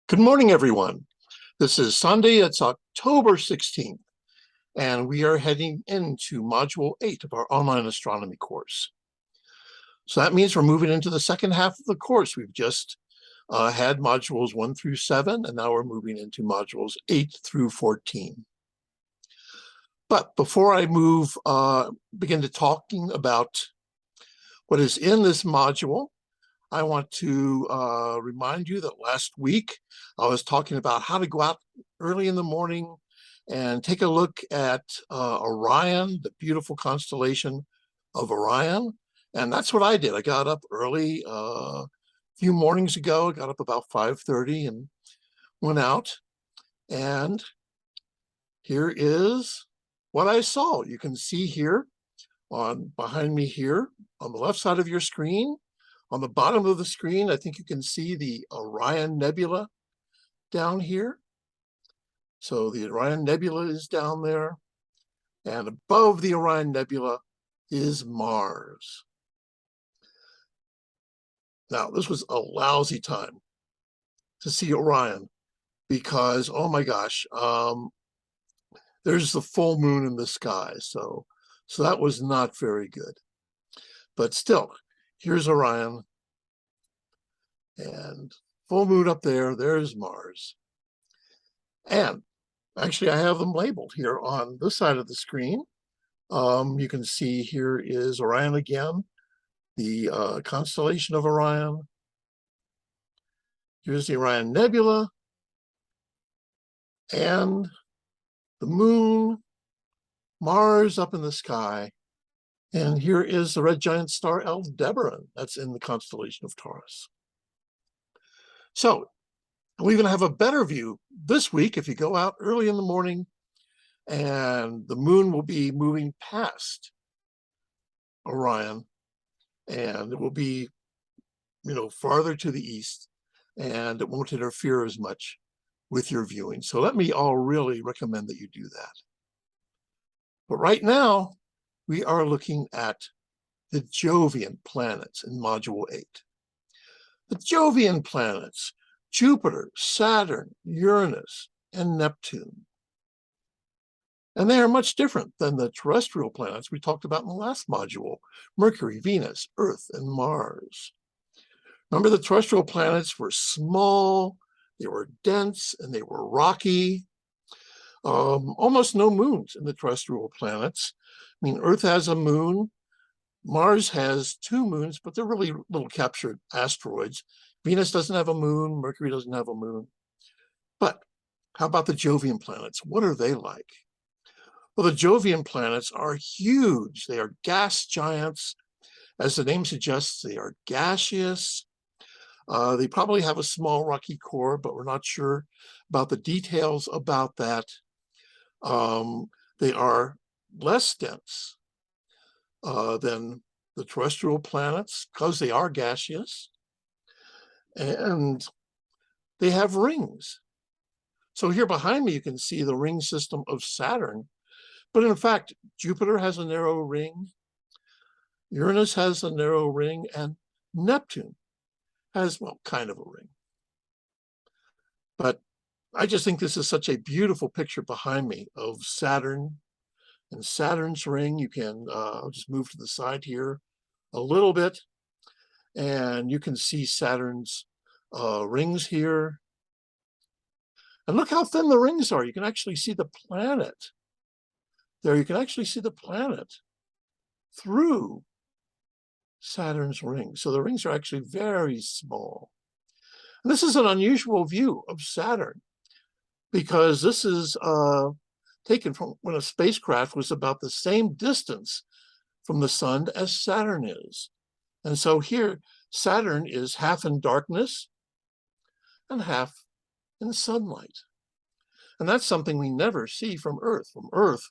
Good morning, everyone. This is Sunday, it's October 16th, and we are heading into Module 8 of our online astronomy course. So that means we're moving into the second half of the course. We've just had modules 1 through 7, and now we're moving into modules 8 through 14. But before I begin to talking about what is in this module, I want to remind you that last week I was talking about how to go out early in the morning and take a look at Orion, the beautiful constellation of Orion. And that's what I did. I got up early a few mornings ago. I got up about 5:30 and went out. And here is what I saw. You can see here behind me here on the left side of your screen. On the bottom of the screen, I think you can see the Orion Nebula down here. So the Orion Nebula is down there. And above the Orion Nebula is Mars. Now, this was a lousy time to see Orion because, oh my gosh, there's the full moon in the sky. So that was not very good. But still, here's Orion. And full moon up there, there's Mars. And actually, I have them labeled here on this side of the screen. You can see here is Orion again, the constellation of Orion. Here's the Orion Nebula and the moon, Mars up in the sky. And here is the red giant star Aldebaran that's in the constellation of Taurus. So we're going to have a better view this week if you go out early in the morning, and the moon will be moving past Orion, and it will be, farther to the east, and it won't interfere as much with your viewing. So let me really recommend that you do that. But right now, we are looking at the Jovian planets in Module 8. The Jovian planets: Jupiter, Saturn, Uranus, and Neptune. And they are much different than the terrestrial planets we talked about in the last module: Mercury, Venus, Earth, and Mars. Remember, the terrestrial planets were small, they were dense, and they were rocky. Almost no moons in the terrestrial planets. I mean, Earth has a moon. Mars has 2 moons, but they're really little captured asteroids. Venus doesn't have a moon. Mercury doesn't have a moon. But how about the Jovian planets? What are they like? Well, the Jovian planets are huge. They are gas giants. As the name suggests, they are gaseous. They probably have a small rocky core, but we're not sure about the details about that. They are less dense than the terrestrial planets because they are gaseous, and they have rings. So here behind me, you can see the ring system of Saturn, but in fact, Jupiter has a narrow ring, Uranus has a narrow ring, and Neptune has, well, kind of a ring. But I just think this is such a beautiful picture behind me of Saturn and Saturn's ring. You can, I'll just move to the side here a little bit, and you can see Saturn's rings here. And look how thin the rings are. You can actually see the planet. There, you can actually see the planet through Saturn's ring. So the rings are actually very small. And this is an unusual view of Saturn because this is taken from when a spacecraft was about the same distance from the sun as Saturn is. And so here, Saturn is half in darkness and half in sunlight. And that's something we never see from Earth. From Earth,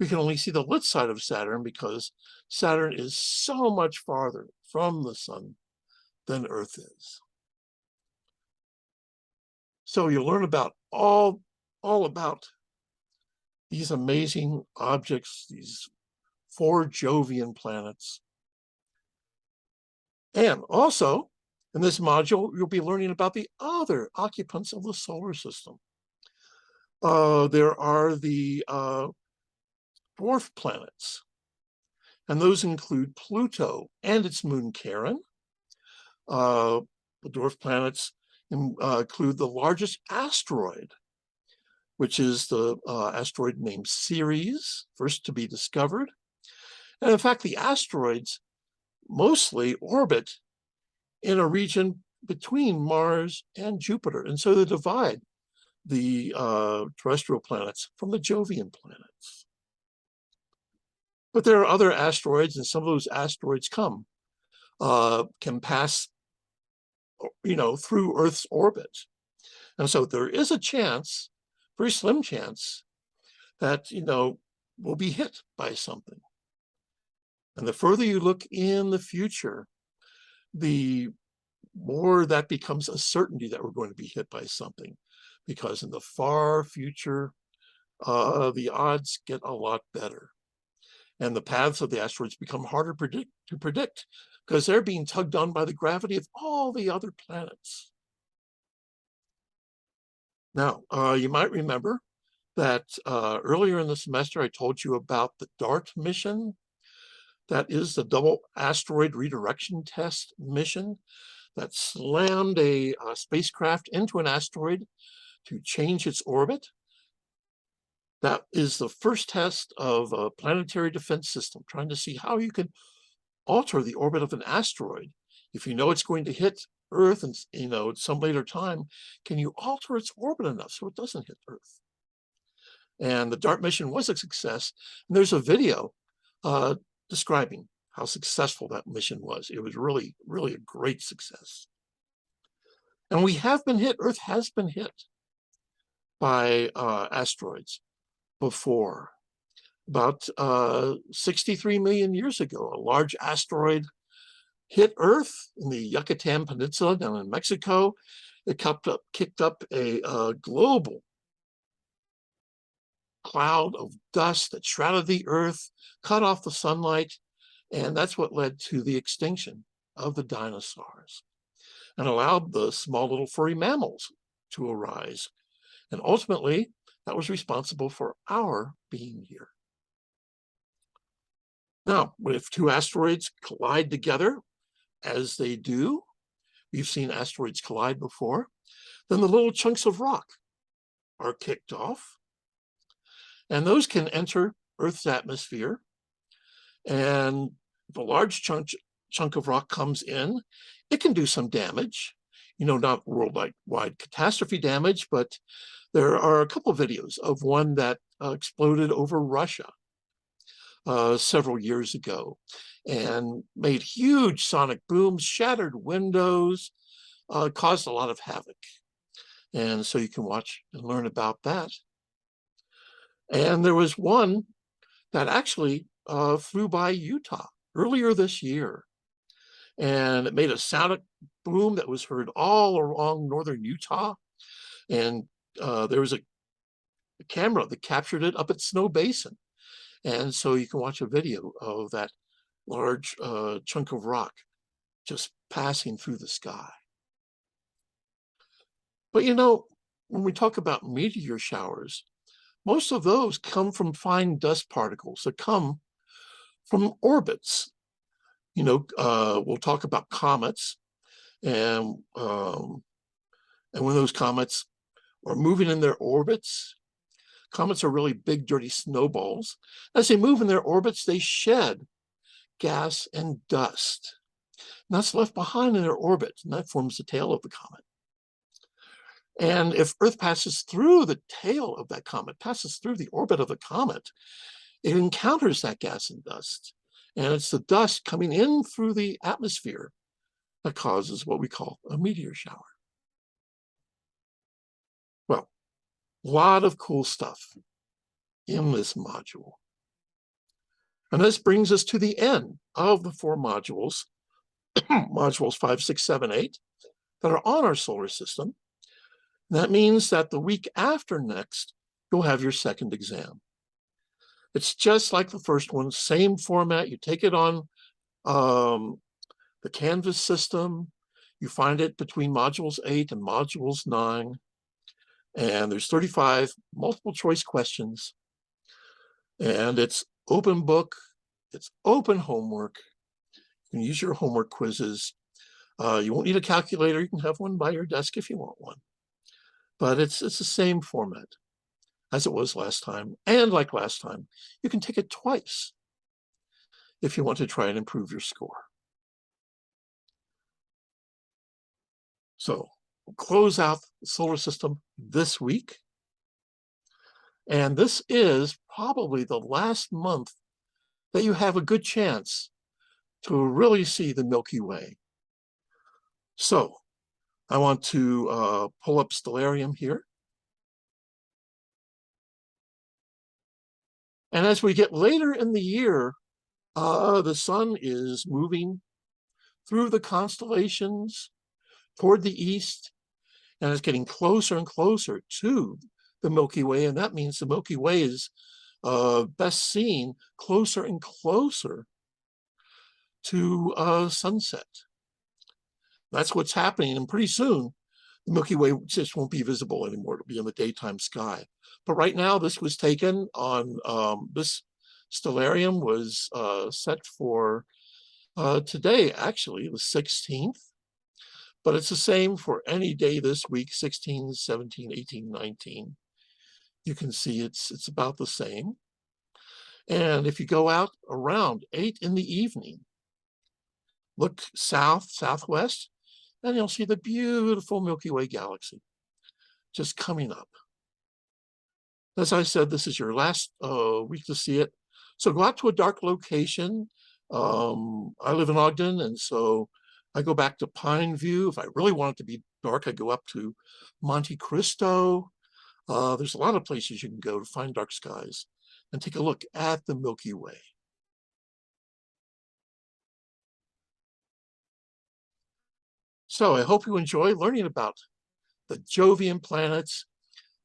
we can only see the lit side of Saturn because Saturn is so much farther from the sun than Earth is. So you'll learn about all about these amazing objects, these 4 Jovian planets. And also, In this module, you'll be learning about the other occupants of the solar system. There are the dwarf planets, and those include Pluto and its moon Charon. The dwarf planets include the largest asteroid, which is the asteroid named Ceres, first to be discovered. And in fact, the asteroids mostly orbit in a region between Mars and Jupiter. And so they divide the terrestrial planets from the Jovian planets. But there are other asteroids, and some of those asteroids can pass, through Earth's orbit. And so there is a chance, very slim chance, that, we'll be hit by something. And the further you look in the future, the more that becomes a certainty that we're going to be hit by something, because in the far future, the odds get a lot better. And the paths of the asteroids become harder to predict because they're being tugged on by the gravity of all the other planets. Now, you might remember that earlier in the semester, I told you about the DART mission. That is the Double Asteroid Redirection Test mission that slammed a spacecraft into an asteroid to change its orbit. That is the first test of a planetary defense system, trying to see how you can alter the orbit of an asteroid. If you know it's going to hit Earth and at some later time, can you alter its orbit enough so it doesn't hit Earth? And the DART mission was a success. And there's a video describing how successful that mission was. It was really, really a great success. And we have been hit, Earth has been hit by asteroids before. About 63 million years ago, a large asteroid hit Earth in the Yucatan Peninsula down in Mexico. It kicked up a global cloud of dust that shrouded the Earth, cut off the sunlight, and that's what led to the extinction of the dinosaurs and allowed the small little furry mammals to arise. And ultimately, that was responsible for our being here. Now, if two asteroids collide together, as they do, we've seen asteroids collide before, then the little chunks of rock are kicked off, and those can enter Earth's atmosphere. And the large chunk of rock comes in, it can do some damage, not worldwide catastrophe damage, but there are a couple of videos of one that exploded over Russia several years ago and made huge sonic booms, shattered windows, caused a lot of havoc. And so you can watch and learn about that. And there was one that actually flew by Utah earlier this year. And it made a sonic boom that was heard all along northern Utah. And there was a camera that captured it up at Snow Basin. And so you can watch a video of that large chunk of rock just passing through the sky. But when we talk about meteor showers, most of those come from fine dust particles that come from orbits. We'll talk about comets, and when those comets are moving in their orbits, comets are really big, dirty snowballs. As they move in their orbits, they shed gas and dust. And that's left behind in their orbit, and that forms the tail of the comet. And if Earth passes through the tail of that comet, passes through the orbit of the comet, it encounters that gas and dust. And it's the dust coming in through the atmosphere that causes what we call a meteor shower. Well, a lot of cool stuff in this module. And this brings us to the end of the 4 modules, modules 5, 6, 7, 8, that are on our solar system. And that means that the week after next, you'll have your second exam. It's just like the first one, same format. You take it on the Canvas system. You find it between modules 8 and modules 9. And there's 35 multiple choice questions. And it's open book. It's open homework. You can use your homework quizzes. You won't need a calculator. You can have one by your desk if you want one. But it's the same format as it was last time. And like last time, you can take it twice if you want to try and improve your score. So we'll close out the solar system this week. And this is probably the last month that you have a good chance to really see the Milky Way. So I want to pull up Stellarium here. And as we get later in the year, the sun is moving through the constellations toward the east, and it's getting closer and closer to the Milky Way. And that means the Milky Way is best seen closer and closer to sunset. That's what's happening. And pretty soon, the Milky Way just won't be visible anymore. It'll be in the daytime sky. But right now, this was taken on, this stellarium was set for today, actually, the 16th. But it's the same for any day this week, 16, 17, 18, 19. You can see it's about the same. And if you go out around 8 in the evening, look south, southwest, and you'll see the beautiful Milky Way galaxy just coming up. As I said, this is your last week to see it. So go out to a dark location. I live in Ogden, and so I go back to Pine View. If I really want it to be dark, I go up to Monte Cristo. There's a lot of places you can go to find dark skies and take a look at the Milky Way. So I hope you enjoy learning about the Jovian planets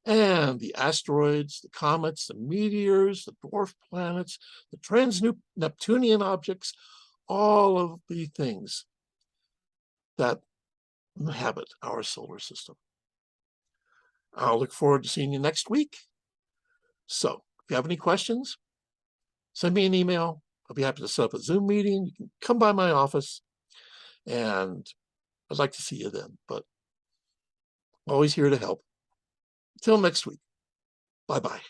and the asteroids, the comets, the meteors, the dwarf planets, the trans-Neptunian objects, all of the things that inhabit our solar system. I'll look forward to seeing you next week. So if you have any questions, send me an email. I'll be happy to set up a Zoom meeting. You can come by my office, and I'd like to see you then, but always here to help. Until next week, bye-bye.